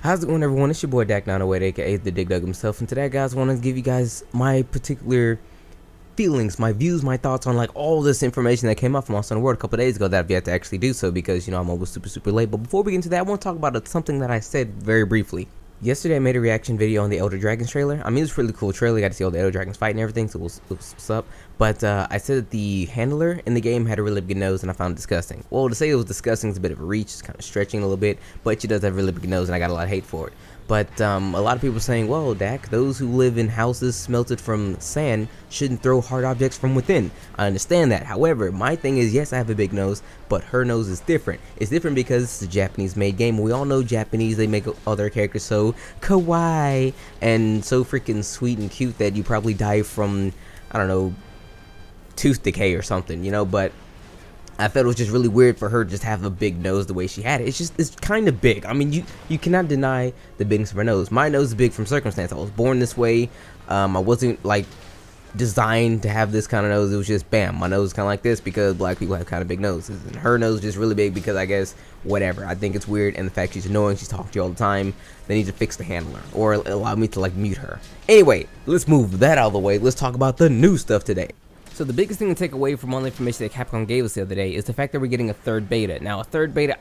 How's it going, everyone? It's your boy Dak908, aka the Dig Dug himself, and today, guys, I want to give you guys my particular feelings, my views, my thoughts on like all this information that came up from Lost in the World a couple days ago that I've yet to actually do so because, you know, I'm always super late. But before we get into that, I want to talk about something that I said very briefly. Yesterday, I made a reaction video on the Elder Dragons trailer. I mean, it's a really cool trailer. You got to see all the Elder Dragons fight and everything, so what's up. But I said that the handler in the game had a really big nose, and I found it disgusting. Well, to say it was disgusting is a bit of a reach. It's kind of stretching a little bit, but she does have a really big nose, and I got a lot of hate for it. But a lot of people are saying, well, Dak, those who live in houses smelted from sand shouldn't throw hard objects from within. I understand that. However, my thing is, yes, I have a big nose, but her nose is different. It's different because it's a Japanese-made game. We all know Japanese, they make all their characters so kawaii and so freaking sweet and cute that you probably die from, I don't know, tooth decay or something, you know, but I felt it was just really weird for her to just have a big nose the way she had it. It's kind of big. I mean, you cannot deny the bigness of her nose. My nose is big from circumstance. I was born this way. I wasn't like designed to have this kind of nose. It was just bam, my nose is kind of like this because black people have kind of big noses, and her nose is just really big because I guess whatever. I think it's weird, and the fact she's annoying, she's talking to you all the time. They need to fix the handler or allow me to like mute her. Anyway, let's move that out of the way. Let's talk about the new stuff today. So the biggest thing to take away from all the information that Capcom gave us the other day is the fact that we're getting a third beta. Now, a third beta,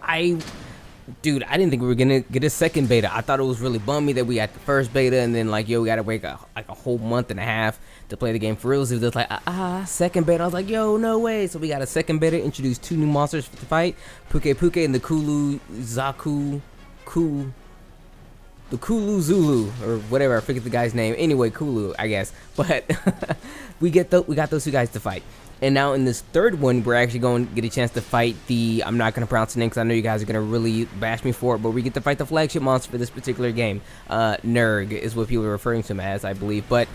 dude, I didn't think we were gonna get a second beta. I thought it was really bummy that we got the first beta and then like, yo, we gotta wait like a whole month and a half to play the game for real. So it was like, second beta. I was like, yo, no way. So we got a second beta, introduced 2 new monsters to fight, Puke and the the Kulu Zulu, or whatever, I forget the guy's name. Anyway, Kulu, I guess. But we got those 2 guys to fight. And now in this third one, we're actually going to get a chance to fight the, I'm not going to pronounce the name because I know you guys are going to really bash me for it, but we get to fight the flagship monster for this particular game. Nerg is what people are referring to him as, I believe. But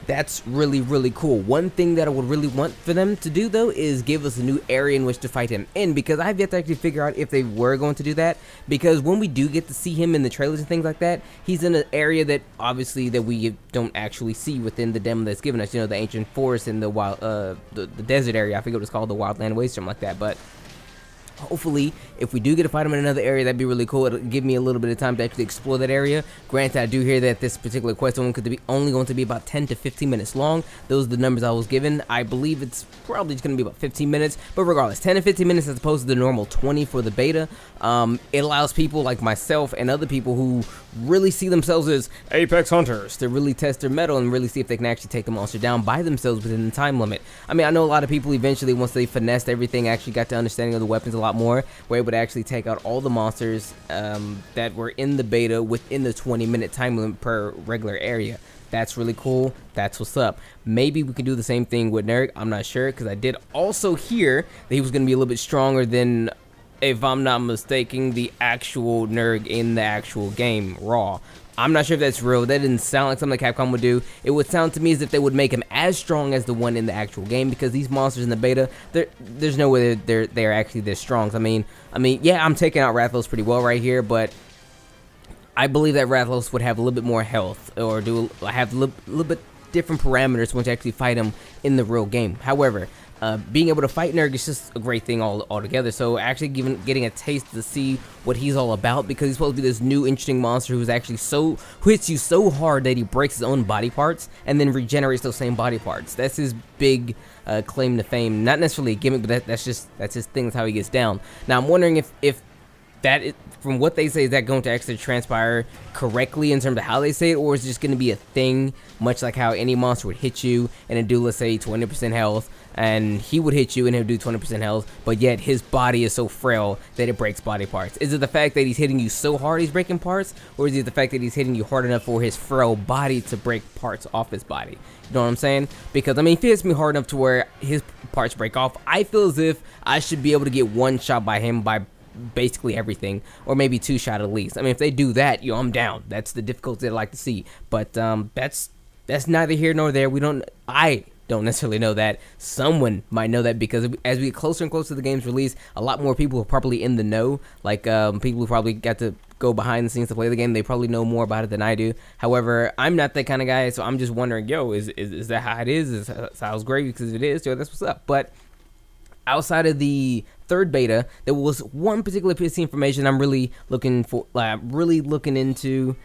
that's really cool. One thing that I would really want for them to do, though, is give us a new area in which to fight him in, because I've yet to actually figure out if they were going to do that, because when we do get to see him in the trailers and things like that, he's in an area that obviously that we don't actually see within the demo that's given us, you know, the ancient forest and the wild the desert area. I forget what it's called, the wildland waste, something like that. But hopefully, if we do get to fight him in another area, that'd be really cool. It'll give me a little bit of time to actually explore that area. Granted, I do hear that this particular quest only going to be about 10 to 15 minutes long. Those are the numbers I was given. I believe it's probably just going to be about 15 minutes. But regardless, 10 to 15 minutes as opposed to the normal 20 for the beta. It allows people like myself and other people who really see themselves as Apex Hunters to really test their mettle and really see if they can actually take the monster down by themselves within the time limit. I mean, I know a lot of people eventually, once they finessed everything, actually got to understanding of the weapons a lot more, were able to actually take out all the monsters that were in the beta within the 20-minute time limit per regular area. That's really cool. That's what's up. Maybe we can do the same thing with Nerg. I'm not sure, because I did also hear that he was going to be a little bit stronger than, if I'm not mistaken, the actual Nerg in the actual game, Raw. I'm not sure if that's real. That didn't sound like something Capcom would do. It would sound to me as if they would make him as strong as the one in the actual game, because these monsters in the beta, there's no way they're actually this strong. I mean, yeah, I'm taking out Rathalos pretty well right here, but I believe that Rathalos would have a little bit more health, or have a little bit different parameters once you actually fight him in the real game. However, being able to fight Nerg is just a great thing altogether. So actually getting a taste to see what he's all about, because he's supposed to be this new interesting monster who's actually who hits you so hard that he breaks his own body parts and then regenerates those same body parts. That's his big claim to fame. Not necessarily a gimmick, but that's his thing. That's how he gets down. Now I'm wondering if that is, from what they say, is that going to actually transpire correctly in terms of how they say it, or is it just going to be a thing, much like how any monster would hit you and it'd do, let's say, 20% health, and he would hit you and it would do 20% health, but yet his body is so frail that it breaks body parts? Is it the fact that he's hitting you so hard he's breaking parts, or is it the fact that he's hitting you hard enough for his frail body to break parts off his body? You know what I'm saying? Because, I mean, if he hits me hard enough to where his parts break off, I feel as if I should be able to get one shot by him by basically everything, or maybe 2 shot at least. I mean, if they do that, yo, I'm down. That's the difficulty I'd like to see. But that's neither here nor there. I don't necessarily know that. Someone might know that, because as we get closer and closer to the game's release, a lot more people are probably in the know. Like people who probably got to go behind the scenes to play the game, they probably know more about it than I do. However, I'm not that kind of guy, so I'm just wondering, yo, is that how it is? Is that how it's great? Because if it is, yo, that's what's up. But outside of the third beta, there was one particular piece of information I'm really looking into,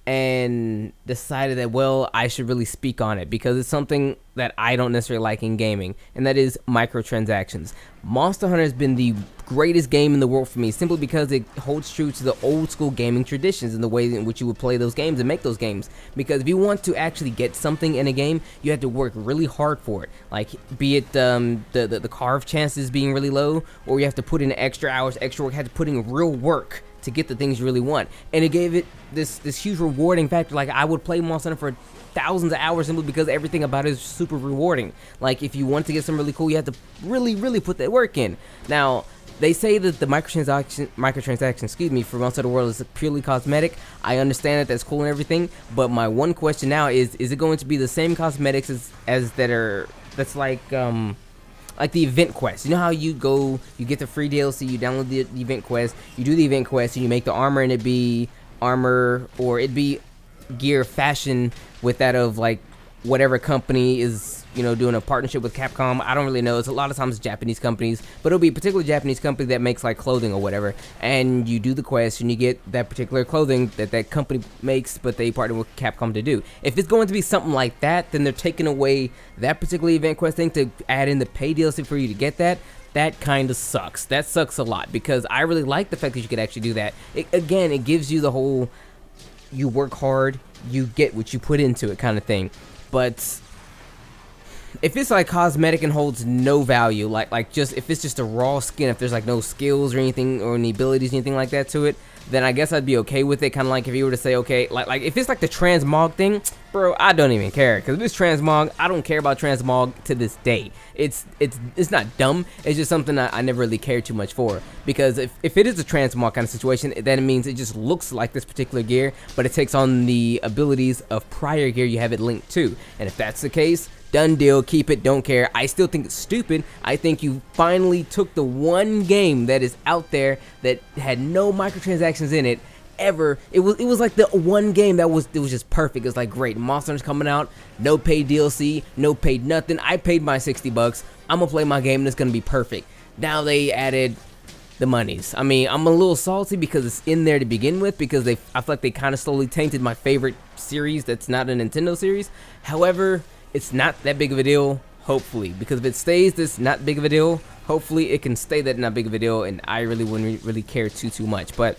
and decided that, well, I should really speak on it because it's something that I don't necessarily like in gaming, and that is microtransactions. Monster Hunter has been the greatest game in the world for me simply because it holds true to the old school gaming traditions and the way in which you would play those games and make those games. Because if you want to actually get something in a game, you have to work really hard for it. Like, be it the carve chances being really low, or you have to put in extra hours, extra work, have to put in real work to get the things you really want. And it gave it this huge rewarding factor. Like, I would play Monster Hunter for thousands of hours simply because everything about it is super rewarding. Like, if you want to get something really cool, you have to really put that work in. Now, they say that the microtransaction, excuse me, for most of the world is purely cosmetic. I understand that that's cool and everything, but my one question now is it going to be the same cosmetics that's like the event quest? You know how you get the free DLC, you download the event quest, you do the event quest, and you make the armor, and it'd be armor, or it'd be gear fashion with that of like whatever company is, you know, doing a partnership with Capcom. I don't really know. It's a lot of times Japanese companies, but it'll be a particular Japanese company that makes like clothing or whatever, and you do the quest and you get that particular clothing that company makes, but they partner with Capcom to do. If it's going to be something like that, then they're taking away that particular event quest thing to add in the pay DLC for you to get that. That kind of sucks. That sucks a lot, because I really like the fact that you could actually do that. Again, it gives you the whole, you work hard, you get what you put into it kind of thing. But if it's like cosmetic and holds no value, like just if it's just a raw skin, if there's like no skills or anything or any abilities or anything like that to it, then I guess I'd be okay with it. Kind of like if you were to say, okay, like if it's like the transmog thing, bro, I don't even care, because if it's transmog, I don't care about transmog to this day. It's not dumb, it's just something I never really cared too much for, because if it is a transmog kind of situation, then it means it just looks like this particular gear, but it takes on the abilities of prior gear you have it linked to. And if that's the case, done deal, keep it, don't care. I still think it's stupid. I think you finally took the one game that is out there that had no microtransactions in it ever. It was like the one game that was just perfect. It's like, great, Monster Hunter's coming out, no paid DLC, no paid nothing. I paid my 60 bucks. I'm gonna play my game and it's gonna be perfect. Now they added the monies. I mean, I'm a little salty because it's in there to begin with, because I feel like they kind of slowly tainted my favorite series that's not a Nintendo series. However, it's not that big of a deal, hopefully, because if it stays this not big of a deal, hopefully it can stay that not big of a deal, and I really wouldn't really care too much. But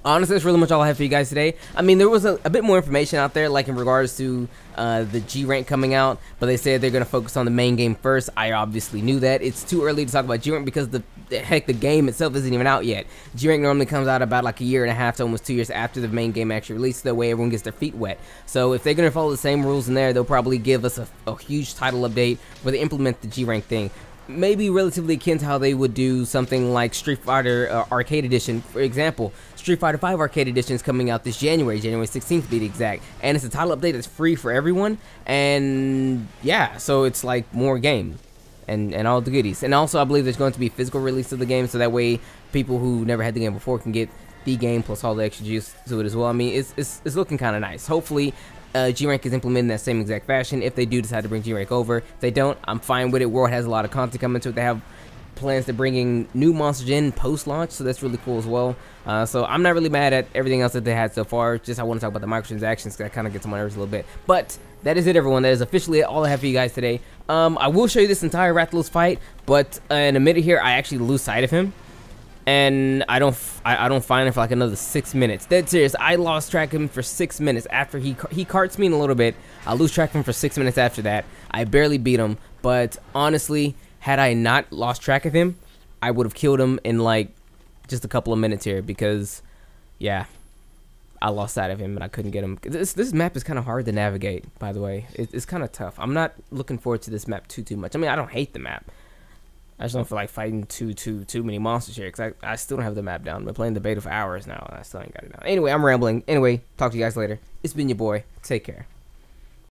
honestly, that's really much all I have for you guys today. I mean, there was a bit more information out there, like in regards to the G rank coming out, but they said they're going to focus on the main game first. I obviously knew that. It's too early to talk about G rank because the game itself isn't even out yet. G rank normally comes out about like a year and a half to almost 2 years after the main game actually releases, that way everyone gets their feet wet. So if they're going to follow the same rules in there, they'll probably give us a huge title update where they implement the G rank thing. Maybe relatively akin to how they would do something like Street Fighter Arcade Edition. For example, Street Fighter 5 Arcade Edition is coming out this January 16th to be exact, and it's a title update that's free for everyone, and yeah, so it's like more game and all the goodies. And also, I believe there's going to be a physical release of the game, so that way people who never had the game before can get the game plus all the extra juice to it as well. I mean, it's looking kind of nice. Hopefully G-Rank is implemented in that same exact fashion if they do decide to bring G-Rank over. If they don't, I'm fine with it. World has a lot of content coming to it. They have plans to bringing new monsters in post-launch, so that's really cool as well. So I'm not really mad at everything else that they had so far. Just I want to talk about the microtransactions because that kind of gets on my nerves a little bit. But that is it, everyone. That is officially all I have for you guys today. I will show you this entire Rathalos fight, but in a minute here, I actually lose sight of him. And I don't find him for like another 6 minutes. Dead serious. I lost track of him for 6 minutes after he carts me in a little bit. I lose track of him for 6 minutes after that. I barely beat him, but honestly, had I not lost track of him, I would have killed him in like just a couple of minutes here, because yeah, I lost sight of him and I couldn't get him. This map is kind of hard to navigate, by the way. It's kind of tough. I'm not looking forward to this map too much. I mean, I don't hate the map. I just don't feel like fighting too many monsters here, because I still don't have the map down. I've been playing the beta for hours now and I still ain't got it down. Anyway, I'm rambling. Anyway, talk to you guys later. It's been your boy. Take care.